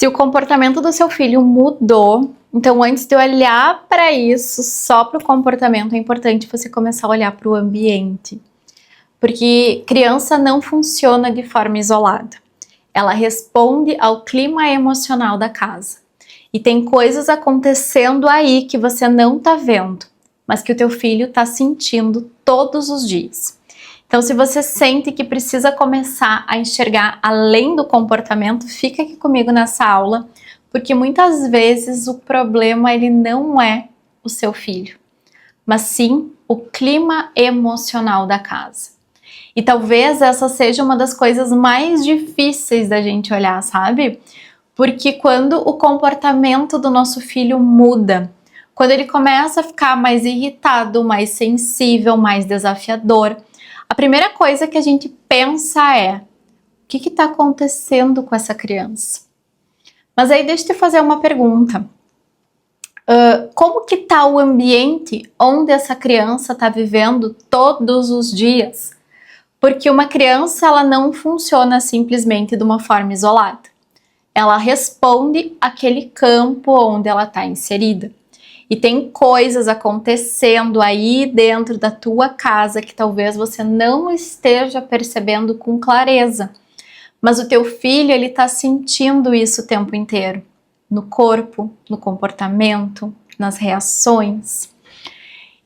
Se o comportamento do seu filho mudou, então antes de olhar para isso, só para o comportamento, é importante você começar a olhar para o ambiente. Porque criança não funciona de forma isolada. Ela responde ao clima emocional da casa. E tem coisas acontecendo aí que você não está vendo, mas que o teu filho está sentindo todos os dias. Então, se você sente que precisa começar a enxergar além do comportamento, fica aqui comigo nessa aula, porque muitas vezes o problema ele não é o seu filho, mas sim o clima emocional da casa. E talvez essa seja uma das coisas mais difíceis da gente olhar, sabe? Porque quando o comportamento do nosso filho muda, quando ele começa a ficar mais irritado, mais sensível, mais desafiador, a primeira coisa que a gente pensa é: o que está acontecendo com essa criança? Mas aí deixa eu te fazer uma pergunta. Como que está o ambiente onde essa criança está vivendo todos os dias? Porque uma criança ela não funciona simplesmente de uma forma isolada. Ela responde àquele campo onde ela está inserida. E tem coisas acontecendo aí dentro da tua casa que talvez você não esteja percebendo com clareza. Mas o teu filho, ele está sentindo isso o tempo inteiro. No corpo, no comportamento, nas reações.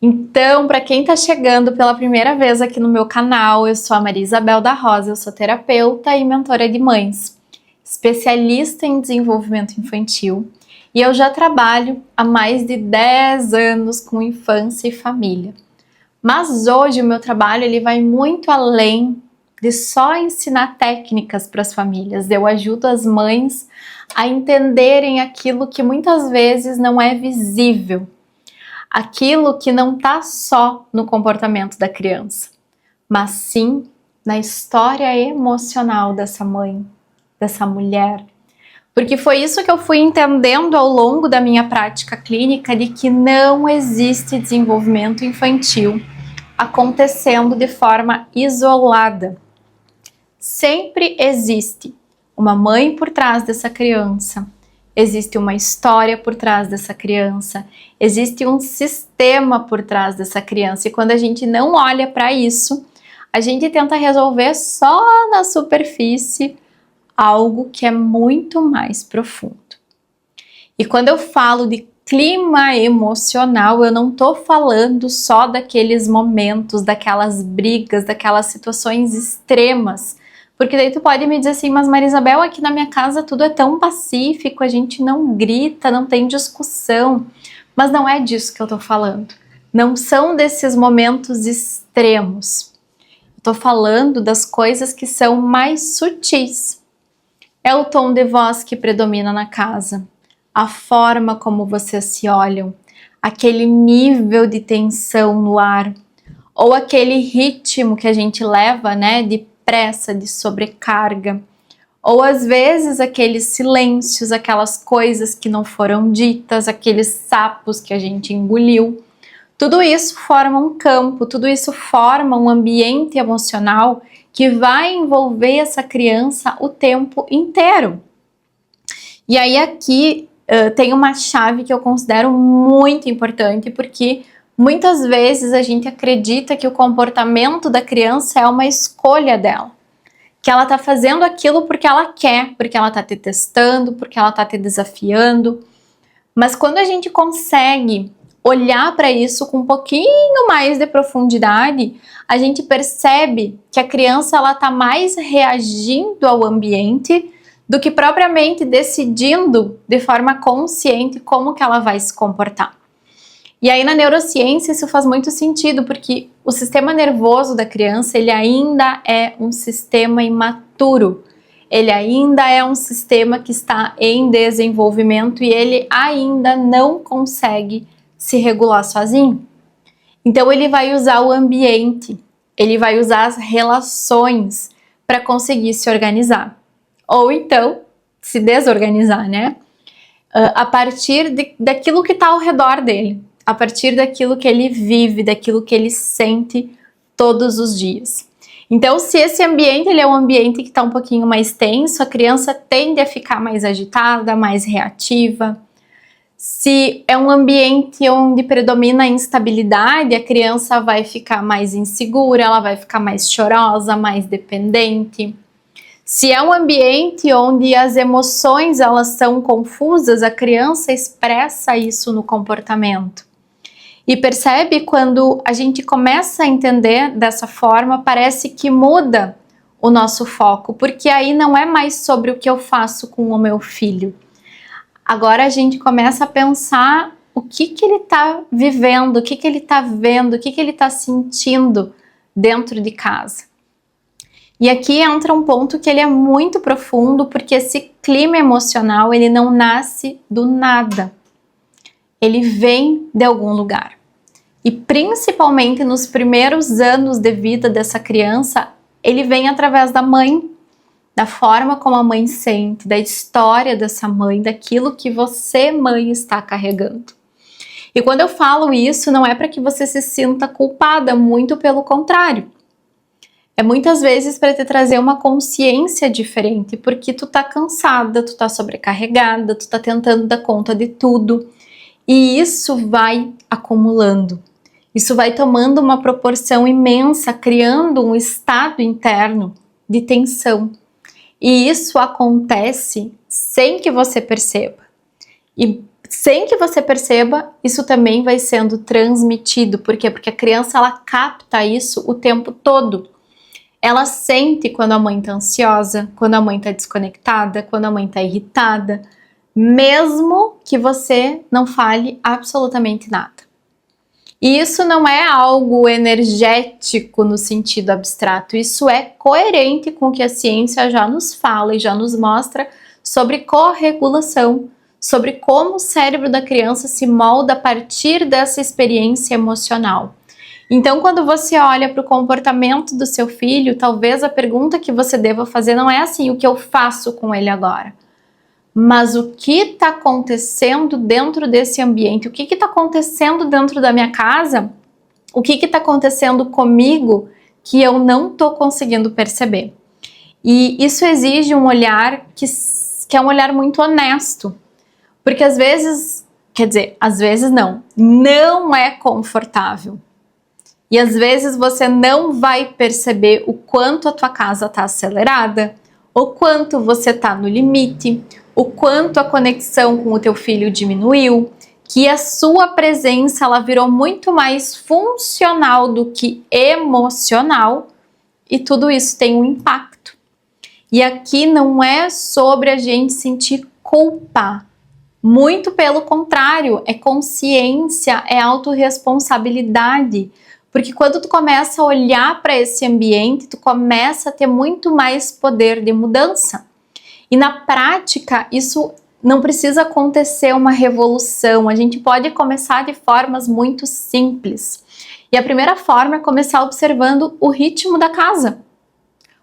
Então, para quem está chegando pela primeira vez aqui no meu canal, eu sou a Maria Isabel da Rosa, eu sou terapeuta e mentora de mães, especialista em desenvolvimento infantil. E eu já trabalho há mais de 10 anos com infância e família. Mas hoje o meu trabalho ele vai muito além de só ensinar técnicas para as famílias. Eu ajudo as mães a entenderem aquilo que muitas vezes não é visível. Aquilo que não está só no comportamento da criança, mas sim na história emocional dessa mãe, dessa mulher. Porque foi isso que eu fui entendendo ao longo da minha prática clínica, de que não existe desenvolvimento infantil acontecendo de forma isolada. Sempre existe uma mãe por trás dessa criança, existe uma história por trás dessa criança, existe um sistema por trás dessa criança. E quando a gente não olha para isso, a gente tenta resolver só na superfície algo que é muito mais profundo. E quando eu falo de clima emocional, eu não tô falando só daqueles momentos, daquelas brigas, daquelas situações extremas. Porque daí tu pode me dizer assim: mas Maria Isabel, aqui na minha casa tudo é tão pacífico, a gente não grita, não tem discussão. Mas não é disso que eu tô falando. Não são desses momentos extremos. Eu tô falando das coisas que são mais sutis. É o tom de voz que predomina na casa, a forma como vocês se olham, aquele nível de tensão no ar, ou aquele ritmo que a gente leva, né, de pressa, de sobrecarga, ou às vezes aqueles silêncios, aquelas coisas que não foram ditas, aqueles sapos que a gente engoliu. Tudo isso forma um campo, tudo isso forma um ambiente emocional que vai envolver essa criança o tempo inteiro. E aí aqui tem uma chave que eu considero muito importante, porque muitas vezes a gente acredita que o comportamento da criança é uma escolha dela. Que ela tá fazendo aquilo porque ela quer, porque ela tá te testando, porque ela tá te desafiando. Mas quando a gente consegue olhar para isso com um pouquinho mais de profundidade, a gente percebe que a criança ela tá mais reagindo ao ambiente do que propriamente decidindo de forma consciente como que ela vai se comportar. E aí na neurociência isso faz muito sentido, porque o sistema nervoso da criança ele ainda é um sistema imaturo. Ele ainda é um sistema que está em desenvolvimento e ele ainda não consegue se regular sozinho. Então ele vai usar o ambiente, ele vai usar as relações para conseguir se organizar. Ou então se desorganizar, né? A partir daquilo que está ao redor dele, a partir daquilo que ele vive, daquilo que ele sente todos os dias. Então, se esse ambiente ele é um ambiente que está um pouquinho mais tenso, a criança tende a ficar mais agitada, mais reativa. Se é um ambiente onde predomina a instabilidade, a criança vai ficar mais insegura, ela vai ficar mais chorosa, mais dependente. Se é um ambiente onde as emoções elas são confusas, a criança expressa isso no comportamento. E percebe, quando a gente começa a entender dessa forma, parece que muda o nosso foco, porque aí não é mais sobre o que eu faço com o meu filho. Agora a gente começa a pensar o que ele está vivendo, o que ele está vendo, o que ele está sentindo dentro de casa. E aqui entra um ponto que ele é muito profundo, porque esse clima emocional ele não nasce do nada. Ele vem de algum lugar. E principalmente nos primeiros anos de vida dessa criança, ele vem através da mãe, da forma como a mãe sente, da história dessa mãe, daquilo que você, mãe, está carregando. E quando eu falo isso, não é para que você se sinta culpada, muito pelo contrário. É muitas vezes para te trazer uma consciência diferente, porque tu tá cansada, tu tá sobrecarregada, tu tá tentando dar conta de tudo. E isso vai acumulando. Isso vai tomando uma proporção imensa, criando um estado interno de tensão. E isso acontece sem que você perceba. E sem que você perceba, isso também vai sendo transmitido. Por quê? Porque a criança ela capta isso o tempo todo. Ela sente quando a mãe está ansiosa, quando a mãe está desconectada, quando a mãe está irritada, mesmo que você não fale absolutamente nada. E isso não é algo energético no sentido abstrato, isso é coerente com o que a ciência já nos fala e já nos mostra sobre corregulação, sobre como o cérebro da criança se molda a partir dessa experiência emocional. Então, quando você olha para o comportamento do seu filho, talvez a pergunta que você deva fazer não é assim, o que eu faço com ele agora? Mas o que está acontecendo dentro desse ambiente? O que está acontecendo dentro da minha casa? O que está acontecendo comigo que eu não estou conseguindo perceber? E isso exige um olhar que é um olhar muito honesto. Porque às vezes, quer dizer, às vezes não é confortável. E às vezes você não vai perceber o quanto a tua casa está acelerada, o quanto você está no limite, o quanto a conexão com o teu filho diminuiu, que a sua presença ela virou muito mais funcional do que emocional, e tudo isso tem um impacto. E aqui não é sobre a gente sentir culpa, muito pelo contrário, é consciência, é autorresponsabilidade. Porque quando tu começa a olhar para esse ambiente, tu começa a ter muito mais poder de mudança. E na prática, isso não precisa acontecer uma revolução. A gente pode começar de formas muito simples. E a primeira forma é começar observando o ritmo da casa.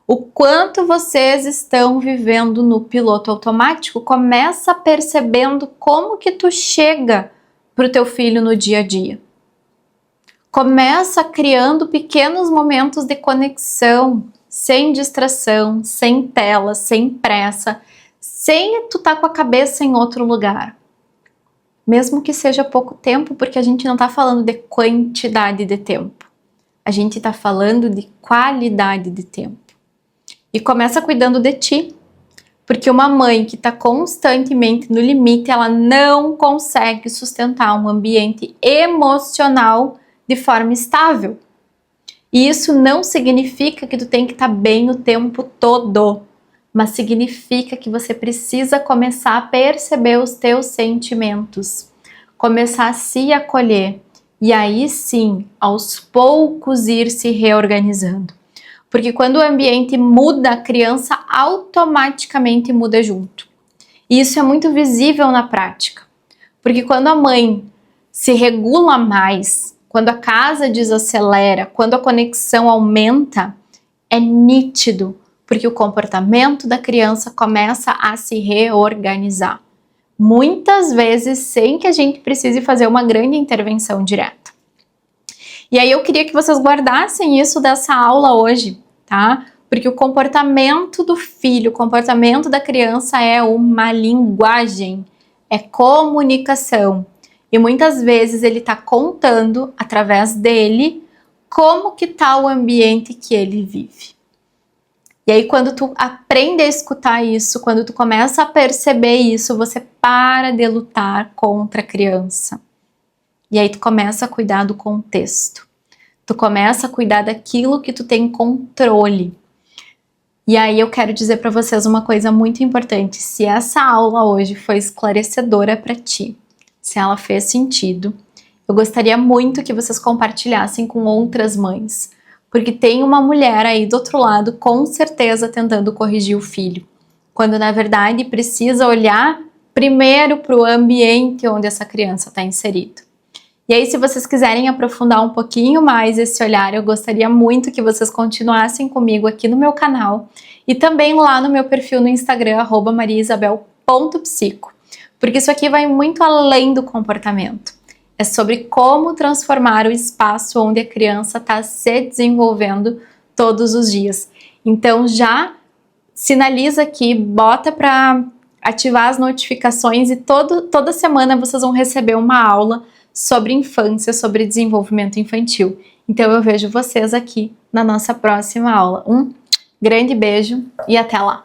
O quanto vocês estão vivendo no piloto automático, começa percebendo como que tu chega para o teu filho no dia a dia. Começa criando pequenos momentos de conexão, sem distração, sem tela, sem pressa, sem tu tá com a cabeça em outro lugar. Mesmo que seja pouco tempo, porque a gente não tá falando de quantidade de tempo. A gente tá falando de qualidade de tempo. E começa cuidando de ti. Porque uma mãe que tá constantemente no limite, ela não consegue sustentar um ambiente emocional de forma estável. E isso não significa que tu tem que estar bem o tempo todo, mas significa que você precisa começar a perceber os teus sentimentos, começar a se acolher e aí sim, aos poucos ir se reorganizando. Porque quando o ambiente muda, a criança automaticamente muda junto. E isso é muito visível na prática. Porque quando a mãe se regula mais, quando a casa desacelera, quando a conexão aumenta, é nítido, porque o comportamento da criança começa a se reorganizar. Muitas vezes sem que a gente precise fazer uma grande intervenção direta. E aí eu queria que vocês guardassem isso dessa aula hoje. tá? Porque o comportamento do filho, o comportamento da criança é uma linguagem, é comunicação. E muitas vezes ele está contando, através dele, como que tá o ambiente que ele vive. E aí quando tu aprende a escutar isso, quando tu começa a perceber isso, você para de lutar contra a criança. E aí tu começa a cuidar do contexto. Tu começa a cuidar daquilo que tu tem controle. E aí eu quero dizer para vocês uma coisa muito importante. Se essa aula hoje foi esclarecedora para ti, se ela fez sentido, eu gostaria muito que vocês compartilhassem com outras mães. Porque tem uma mulher aí do outro lado, com certeza, tentando corrigir o filho. Quando, na verdade, precisa olhar primeiro para o ambiente onde essa criança está inserida. E aí, se vocês quiserem aprofundar um pouquinho mais esse olhar, eu gostaria muito que vocês continuassem comigo aqui no meu canal e também lá no meu perfil no Instagram, @mariaisabel.psico. Porque isso aqui vai muito além do comportamento. É sobre como transformar o espaço onde a criança está se desenvolvendo todos os dias. Então já sinaliza aqui, bota para ativar as notificações e toda semana vocês vão receber uma aula sobre infância, sobre desenvolvimento infantil. Então eu vejo vocês aqui na nossa próxima aula. Um grande beijo e até lá!